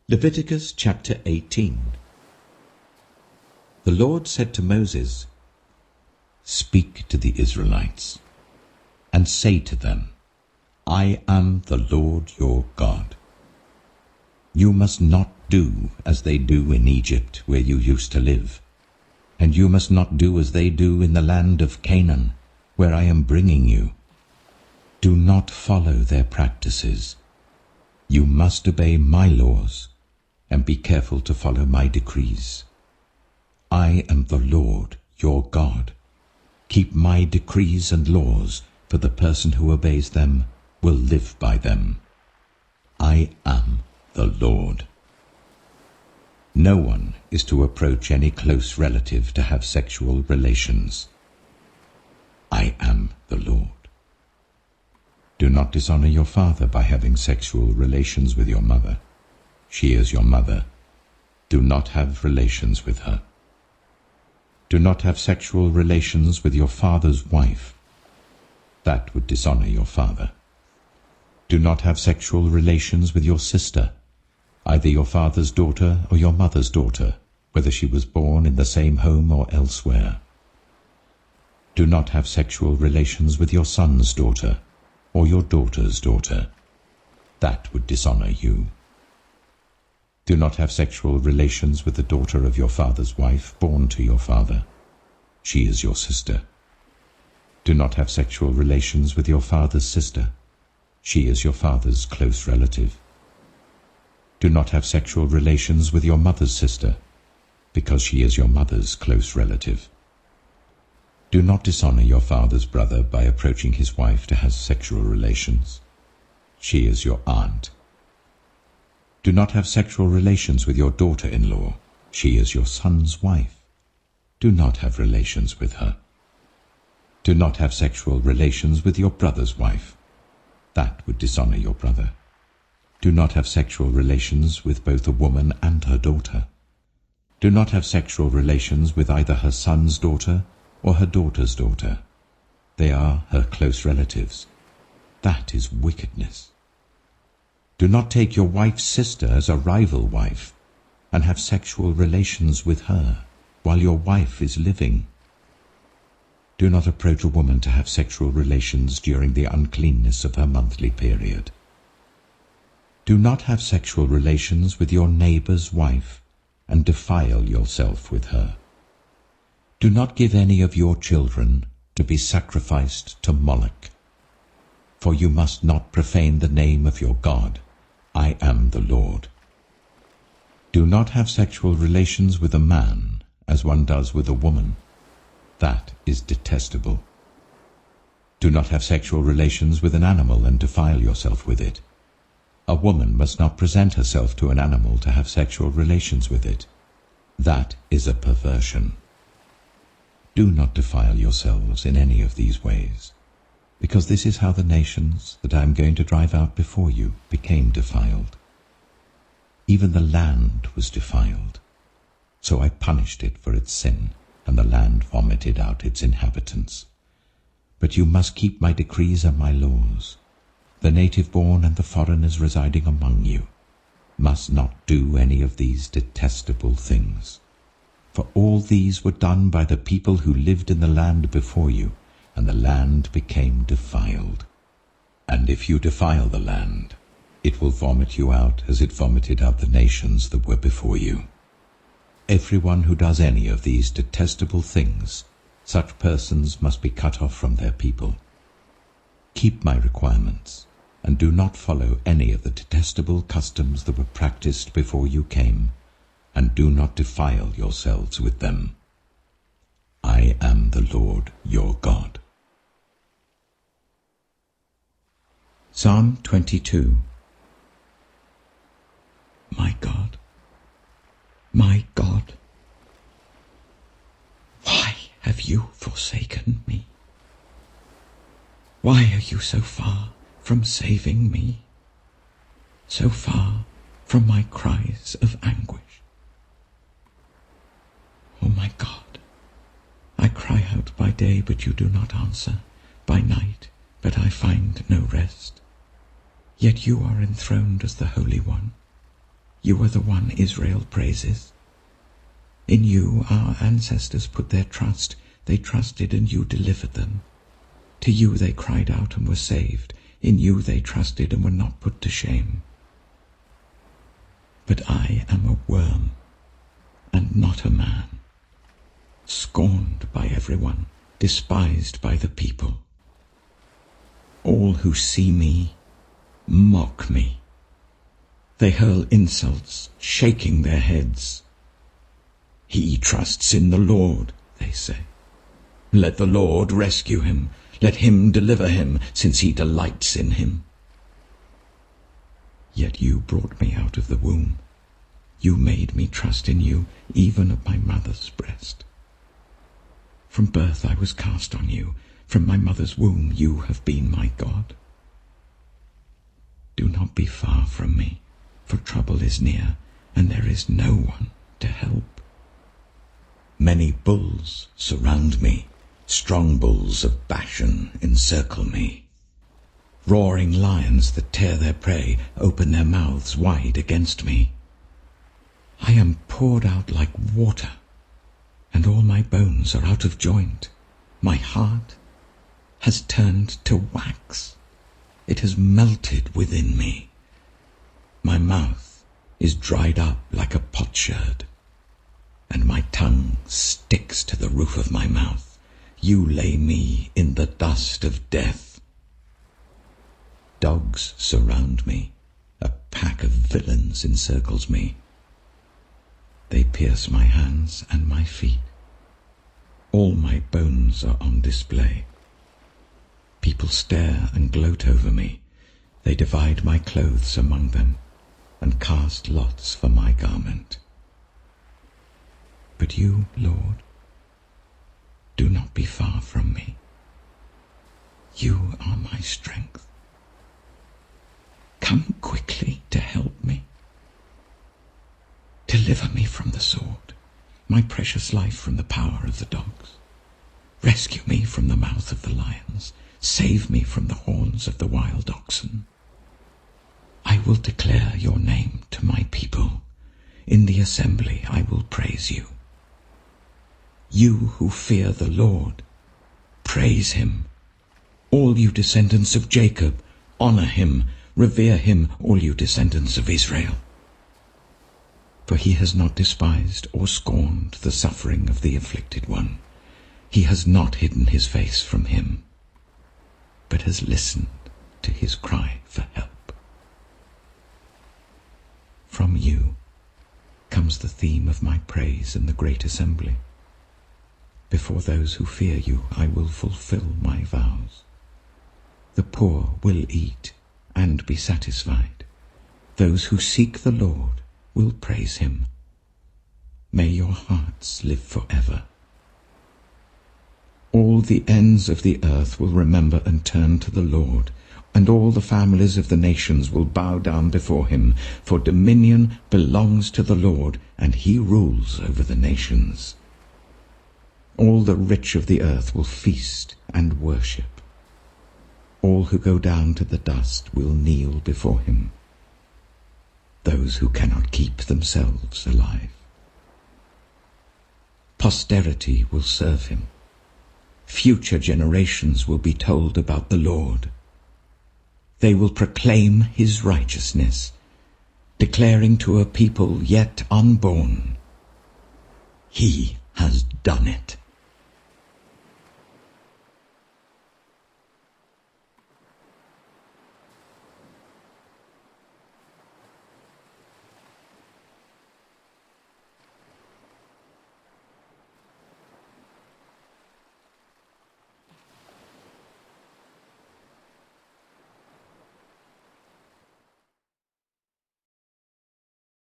Leviticus chapter 18. The Lord said to Moses, "Speak to the Israelites, and say to them, I am the Lord your God. You must not do as they do in Egypt, where you used to live, and you must not do as they do in the land of Canaan, where I am bringing you. Do not follow their practices. You must obey my laws, and be careful to follow my decrees. I am the Lord your God. Keep my decrees and laws, for the person who obeys them will live by them. I am the Lord. No one is to approach any close relative to have sexual relations. I am the Lord. Do not dishonor your father by having sexual relations with your mother. She is your mother. Do not have relations with her. Do not have sexual relations with your father's wife. That would dishonor your father. Do not have sexual relations with your sister, either your father's daughter or your mother's daughter, whether she was born in the same home or elsewhere. Do not have sexual relations with your son's daughter or your daughter's daughter. That would dishonor you. Do not have sexual relations with the daughter of your father's wife born to your father. She is your sister. Do not have sexual relations with your father's sister. She is your father's close relative. Do not have sexual relations with your mother's sister, because she is your mother's close relative. Do not dishonor your father's brother by approaching his wife to have sexual relations. She is your aunt. Do not have sexual relations with your daughter-in-law. She is your son's wife. Do not have relations with her. Do not have sexual relations with your brother's wife. That would dishonor your brother. Do not have sexual relations with both a woman and her daughter. Do not have sexual relations with either her son's daughter or her daughter's daughter. They are her close relatives. That is wickedness. Do not take your wife's sister as a rival wife and have sexual relations with her while your wife is living. Do not approach a woman to have sexual relations during the uncleanness of her monthly period. Do not have sexual relations with your neighbor's wife and defile yourself with her. Do not give any of your children to be sacrificed to Moloch, for you must not profane the name of your God. I am the Lord. Do not have sexual relations with a man as one does with a woman. That is detestable. Do not have sexual relations with an animal and defile yourself with it. A woman must not present herself to an animal to have sexual relations with it. That is a perversion. Do not defile yourselves in any of these ways, because this is how the nations that I am going to drive out before you became defiled. Even the land was defiled. So I punished it for its sin, and the land vomited out its inhabitants. But you must keep my decrees and my laws. The native-born and the foreigners residing among you must not do any of these detestable things. For all these were done by the people who lived in the land before you, and the land became defiled. And if you defile the land, it will vomit you out as it vomited out the nations that were before you. Everyone who does any of these detestable things, such persons must be cut off from their people. Keep my requirements, and do not follow any of the detestable customs that were practiced before you came, and do not defile yourselves with them. I am the Lord your God. Psalm 22. My God, why have you forsaken me? Why are you so far from saving me, so far from my cries of anguish? Oh my God, I cry out by day, but you do not answer, by night, but I find no rest. Yet you are enthroned as the Holy One. You are the one Israel praises. In you our ancestors put their trust. They trusted and you delivered them. To you they cried out and were saved. In you they trusted and were not put to shame. But I am a worm and not a man, scorned by everyone, despised by the people. All who see me mock me. They hurl insults, shaking their heads. He trusts in the Lord, they say. Let the Lord rescue him. Let him deliver him, since he delights in him. Yet you brought me out of the womb. You made me trust in you, even at my mother's breast. From birth I was cast on you. From my mother's womb you have been my God. Do not be far from me, for trouble is near, and there is no one to help. Many bulls surround me. Strong bulls of Bashan encircle me. Roaring lions that tear their prey open their mouths wide against me. I am poured out like water, and all my bones are out of joint. My heart has turned to wax. It has melted within me. My mouth is dried up like a potsherd, and my tongue sticks to the roof of my mouth. You lay me in the dust of death. Dogs surround me. A pack of villains encircles me. They pierce my hands and my feet. All my bones are on display. People stare and gloat over me. They divide my clothes among them and cast lots for my garment. But you, Lord, do not be far from me. You are my strength. Come quickly to help me. Deliver me from the sword, my precious life from the power of the dogs. Rescue me from the mouth of the lions. Save me from the horns of the wild oxen. I will declare your name to my people. In the assembly I will praise you. You who fear the Lord, praise him. All you descendants of Jacob, honor him. Revere him, all you descendants of Israel. For he has not despised or scorned the suffering of the afflicted one. He has not hidden his face from him, but has listened to his cry for help. From you comes the theme of my praise in the great assembly. Before those who fear you, I will fulfill my vows. The poor will eat and be satisfied. Those who seek the Lord will praise him. May your hearts live forever. All the ends of the earth will remember and turn to the Lord, and all the families of the nations will bow down before him, for dominion belongs to the Lord, and he rules over the nations. All the rich of the earth will feast and worship. All who go down to the dust will kneel before him, those who cannot keep themselves alive. Posterity will serve him. Future generations will be told about the Lord. They will proclaim his righteousness, declaring to a people yet unborn, he has done it.